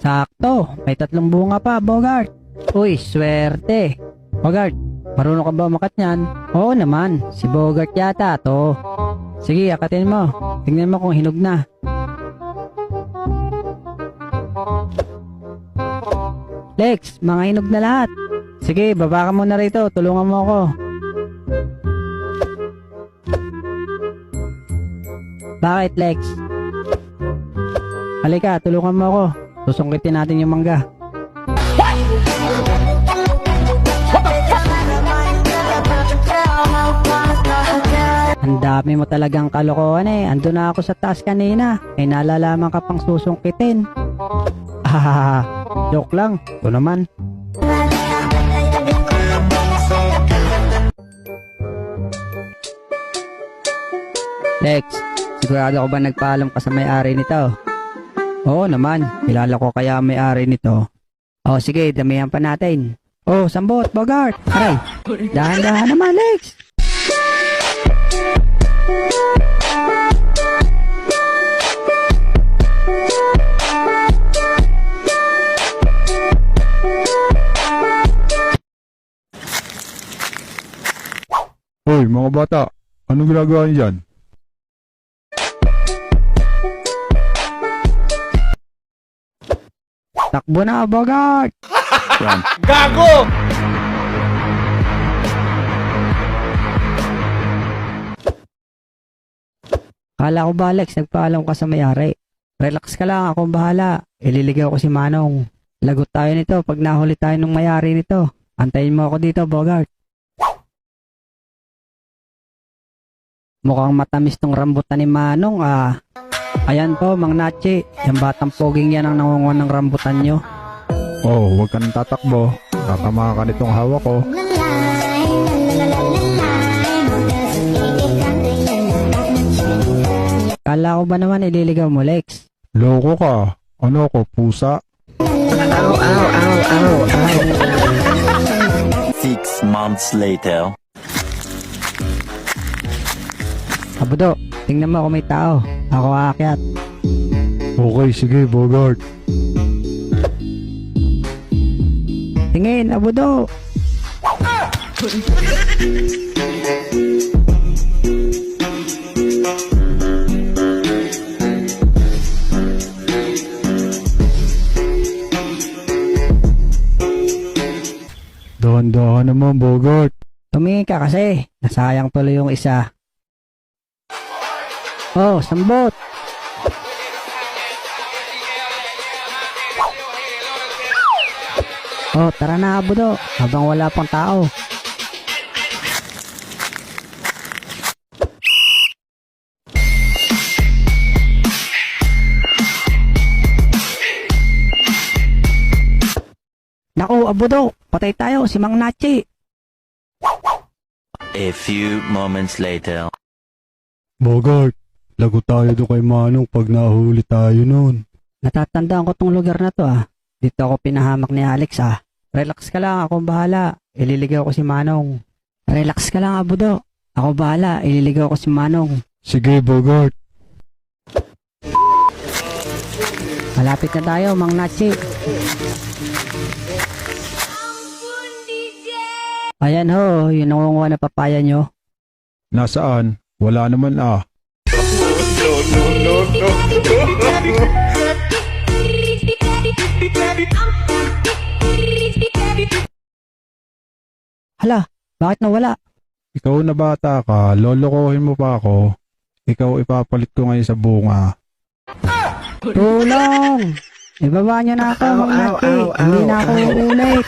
Sakto, may 3 bunga pa, Bogart. Uy, swerte. Bogart, marunong ka ba umakat niyan? Oo naman, si Bogart yata to. Sige, akatin mo. Tingnan mo kung hinog na. Lex, mga hinog na lahat. Sige, baba ka muna rito. Tulungan mo ako. Bakit, Lex? Halika, tulungan mo ako. Susungkitin natin yung mangga. Ang dami mo talagang kalokohan eh. Ando na ako sa taas kanina. Ay nalalaman ka pang susungkitin. Joke lang. Ito naman. Lex, sigurado ko ba nagpaalam ka sa may-ari nito? Oo naman, kilala ko kaya ang may-ari nito. Oh sige, damihan pa natin. Oh, sambot, Bogart. Aray, dahan-dahan naman, Lex. Hoy mga bata, anong ginagawa niyo dyan? Takbo na, Bogart! Yan. Gago! Kala ko ba, Lex, nagpaalam ka sa may-ari? Relax ka lang, akong bahala. Ililigaw ko si Manong. Lagot tayo nito pag nahuli tayo ng may-ari nito. Antayin mo ako dito, Bogart. Mukhang matamis tong rambutan ni Manong, ah. Ayan po, Mang Nachi. Yung batang poging yan ang nangunguha ng rambutan nyo. Oh, huwag ka nang tatakbo. Tatama ka nitong hawak ko. Kala ko ba naman ililigaw mo, Lex? Loko ka. Ano ko, pusa? 6 months later. Abudo, tingnan mo kung may tao. Ako aakyat. Okay, sige, Bogart. Tingin, Abudo. Dahan-dahan naman, Bogart. Tumingin ka kasi. Nasayang tuloy yung isa. Oh, sambot. Oh, tara na, Abudo. Habang wala pang tao. Naku, Abudo. Patay tayo, si Mang Nachi. A few moments later. Bogart, lagot tayo doon kay Manong pag nahuli tayo noon. Natatandaan ko tong lugar na to ah. Dito ako pinahamak ni Alex ah. Relax ka lang, akong bahala. Ililigaw ko si Manong. Relax ka lang, Abudo. Ako bahala, ililigaw ko si Manong. Sige, Bogart. Malapit na tayo, Mang Nachi. Ayan ho, yung nangunguha na papaya nyo. Nasaan? Wala naman ah. Hala, bakit nawala? Ikaw na bata ka, lolokohin mo pa ako. Ikaw ipapalit ko ngayon sa bunga. Tulong! Ibaba nyo na ako, Mang Nachi. Hindi na ako uulit.